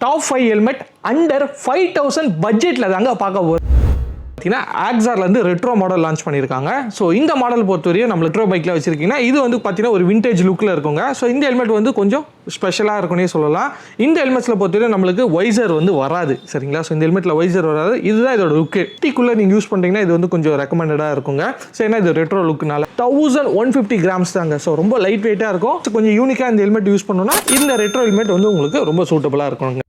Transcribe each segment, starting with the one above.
Top 5 helmet under 5000 பட்ஜெட்ல தாங்க பார்க்க போறோம். ஆக்ஸார்ல இருந்து ரெட்ரோ மாடல் லான்ச் பண்ணியிருக்காங்க. ஸோ இந்த மாடல் பொறுத்தவரையும் நம்ம ரெட்ரோ பைக்ல வச்சிருக்கீங்கன்னா இது வந்து பார்த்தீங்கன்னா ஒரு விண்டேஜ் லுக்கில் இருக்குங்க. ஸோ இந்த ஹெல்மெட் வந்து கொஞ்சம் ஸ்பெஷலாக இருக்குன்னே சொல்லலாம். இந்த ஹெல்மெட்ஸில் பொறுத்தவரையும் நம்மளுக்கு வைசர் வந்து வராது, சரிங்களா? ஸோ இந்த ஹெல்மெட்டில் வைசர் வராது. இதுதான் இதோட லுக்கு. டீக்குள்ளே நீங்கள் யூஸ் பண்ணுறீங்கன்னா இது வந்து கொஞ்சம் ரெக்கமெண்டடாக இருக்குங்க. ஸோ ஏன்னா இது ரெட்ரோ லுக்குனால 1150 கிராம்ஸ் தாங்க. ஸோ ரொம்ப லைட் வெயிட்டாக இருக்கும். ஸோ கொஞ்சம் யூனிக்காக இந்த ஹெல்மெட் யூஸ் பண்ணோம்னா இந்த ரெட்ரோ ஹெல்மெட் வந்து உங்களுக்கு ரொம்ப சூட்டபுளாக இருக்குங்க.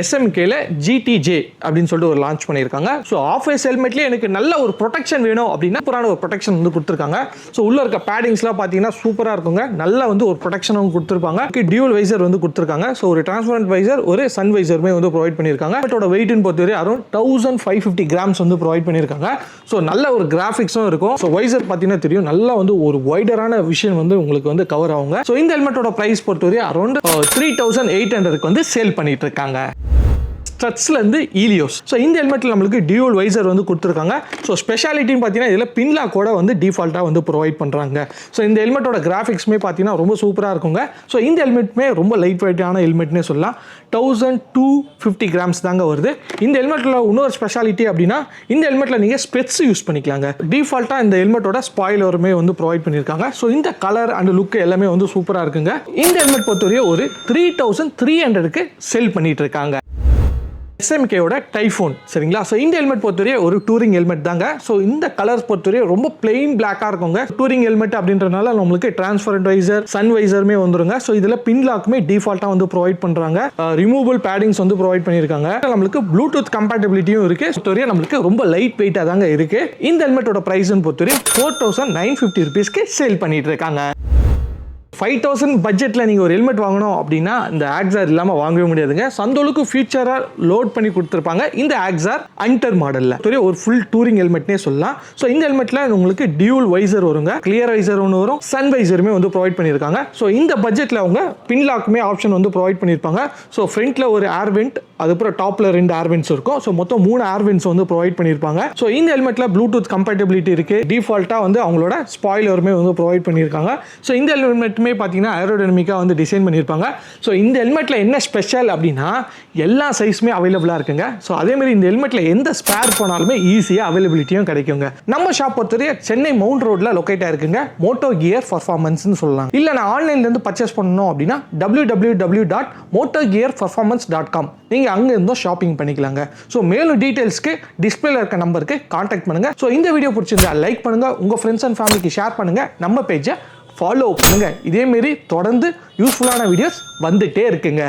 SMKல GTJ அப்படின்னு சொல்லிட்டு ஒரு லான்ச் பண்ணியிருக்காங்க. ஸோ ஆஃப் ஃபேஸ் ஹெல்மெட்லேயே எனக்கு நல்ல ஒரு ப்ரொடெக்ஷன் வேணும் அப்படின்னா சூப்பரான ஒரு ப்ரொடெக்ஷன் வந்து கொடுத்துருக்காங்க. ஸோ உள்ள இருக்க பேடிங்ஸ்லாம் பார்த்தீங்கன்னா சூப்பராக இருக்குங்க. நல்லா வந்து ஒரு ப்ரொடெக்ஷனும் கொடுத்துருப்பாங்க. டியூவல் வைசர் வந்து கொடுத்துருக்காங்க. ஸோ ஒரு டிரான்ஸ்பரண்ட் வைசர், ஒரு சன் வைசருமே வந்து ப்ரொவைட் பண்ணியிருக்காங்க. பட்டோட வெயிட்னு பொறுத்தவரை அரௌண்ட் 1550 கிராம்ஸ் வந்து ப்ரொவைட் பண்ணியிருக்காங்க. ஸோ நல்ல ஒரு கிராஃபிக்ஸும் இருக்கும். ஸோ வைசர் பார்த்தீங்கன்னா தெரியும், நல்லா வந்து ஒரு வைடரான விஷயம் வந்து உங்களுக்கு வந்து கவர் ஆகுங்க. ஸோ இந்த ஹெல்மெட்டோட ப்ரைஸ் பொறுத்தவரை அரௌண்ட் 3800 வந்து சேல் பண்ணிட்டு இருக்காங்க. ஸ்ட்ரட்ஸ்ல இருந்து ஈலியோஸ். ஸோ இந்த ஹெல்மெட்டில் நம்மளுக்கு டியூவல் வைசர் வந்து கொடுத்துருக்காங்க. ஸோ ஸ்பெஷாலிட்டின்னு பார்த்தீங்கன்னா இதில் பின்லாக் கூட வந்து டிஃபால்ட்டாக வந்து ப்ரொவைட் பண்ணுறாங்க. ஸோ இந்த ஹெல்மெட்டோட கிராஃபிக்ஸ்மே பார்த்தீங்கன்னா ரொம்ப சூப்பராக இருக்குங்க. ஸோ இந்த ஹெல்மெட்மே ரொம்ப லைட் வெயிட்டான ஹெல்மெட்னே சொல்லலாம். 1250 கிராம்ஸ் தாங்க வருது. இந்த ஹெல்மெட்டில் இன்னொரு ஸ்பெஷாலிட்டி அப்படின்னா இந்த ஹெல்மெட்டில் நீங்கள் ஸ்பெட்ஸ் யூஸ் பண்ணிக்கலாங்க. டிஃபால்ட்டாக இந்த ஹெல்மெட்டோட ஸ்பாயிலருமே வந்து ப்ரொவைட் பண்ணியிருக்காங்க. ஸோ இந்த கலர் அண்ட் லுக் எல்லாமே வந்து சூப்பராக இருக்குங்க. இந்த ஹெல்மெட் பொறுத்தவரையும் ஒரு 3300க்கு செல் பண்ணிட்டு இருக்காங்க. SMKயோட டைஃபோன், சரிங்களா? ஸோ இந்த ஹெல்மெட் பொறுத்தவரையே ஒரு டூரிங் ஹெல்மெட் தாங்க. ஸோ இந்த கலர்ஸ் பொறுத்தவரையே ரொம்ப பிளெயின் பிளாக்காக இருக்குங்க. டூரிங் ஹெல்மெட் அப்படின்றனால நம்மளுக்கு டிரான்ஸ்பரண்ட் வைசர், சன் வைசருமே வந்துருங்க. ஸோ இதில் பின்லாக்குமே டிஃபால்ட்டாக வந்து ப்ரொவைட் பண்ணுறாங்க. ரிமூவபிள் பேடிங்ஸ் வந்து ப்ரொவைட் பண்ணியிருக்காங்க. நம்மளுக்கு ப்ளூடூத் கம்பேட்டபிலிட்டியும் இருக்கு. பொறுத்தவரையே நம்மளுக்கு ரொம்ப லைட் வெயிட்டாக தாங்க இருக்கு. இந்த ஹெல்மெட்டோட ப்ரைஸ்ன்னு பொறுத்தவரை 4950 ருபீஸ்க்கு சேல் பண்ணிட்டு இருக்காங்க. 5000 பட்ஜெட்டில் நீங்கள் ஒரு ஹெல்மெட் வாங்கணும் அப்படின்னா இந்த ஆக்ஸார் இல்லாமல் வாங்கவே முடியாதுங்க. சந்தோலுக்கு ஃபியூச்சராக லோட் பண்ணி கொடுத்துருப்பாங்க இந்த ஆக்ஸார் அண்டர் மாடலில். ஒரு ஃபுல் டூரிங் ஹெல்மெட்னே சொல்லலாம். ஸோ இந்த ஹெல்மெட்டில் உங்களுக்கு டியூவல் வைசர் வருங்க, கிளியர் வைசர் ஒன்று வரும், சன் வைசருமே வந்து ப்ரொவைட் பண்ணியிருக்காங்க. ஸோ இந்த பட்ஜெட்டில் அவங்க பின்லாக்குமே ஆப்ஷன் வந்து ப்ரொவைட் பண்ணியிருப்பாங்க. ஸோ ஃப்ரண்ட்டில் ஒரு ஏர் வெண்ட், அதுக்கப்புறம் டாப்பில் 2 ஏர் வெண்ட்ஸ் இருக்கும். ஸோ மொத்தம் 3 ஏர் வெண்ட்ஸ் வந்து ப்ரொவைட் பண்ணியிருப்பாங்க. ஸோ இந்த ஹெல்மெட்டில் ப்ளூடூத் கம்பேட்டபிலிட்டி இருக்குது. டிஃபால்ட்டாக வந்து அவங்களோட ஸ்பாயிலருமே வந்து ப்ரொவைட் பண்ணியிருக்காங்க. ஸோ இந்த ஹெல்மெட் பார்த்தீங்கன்னா ஏரோடைனமிக்காக வந்து டிசைன் பண்ணியிருப்பாங்க. ஸோ இந்த ஹெல்மெட்டில் என்ன ஸ்பெஷல் அப்படின்னா எல்லா சைஸுமே அவைலபிளாக இருக்குங்க. ஸோ அதேமாதிரி இந்த ஹெல்மெட்டில் எந்த ஸ்பேர் போனாலுமே ஈஸியாக அவைலபிலிட்டியும் கிடைக்குங்க. நம்ம ஷாப் பொறுத்தவரை சென்னை மவுண்ட் ரோடில் லொக்கேட் ஆயிருக்குங்க. மோட்டோ கியர் பர்ஃபார்மன்ஸ்னு சொல்லலாம். இல்லை நான் ஆன்லைன்லேருந்து பர்ச்சேஸ் பண்ணணும் அப்படின்னா www.motogearperformance.com நீங்கள் அங்கே இருந்தும் ஷாப்பிங் பண்ணிக்கலாங்க. ஸோ மேலும் டீட்டெயில்ஸ்க்கு டிஸ்பிளேல இருக்க நம்பருக்கு கான்டாக்ட் பண்ணுங்க. ஸோ இந்த வீடியோ பிடிச்சிருந்தா லைக் பண்ணுங்க, உங்கள் ஃப்ரெண்ட்ஸ் அண்ட் ஃபேமிலிக்கு ஷேர் பண்ணுங்க, நம்ம பேஜை ஃபாலோ பண்ணுங்க. இதேமாரி தொடர்ந்து யூஸ்ஃபுல்லான வீடியோஸ் வந்துட்டே இருக்குங்க.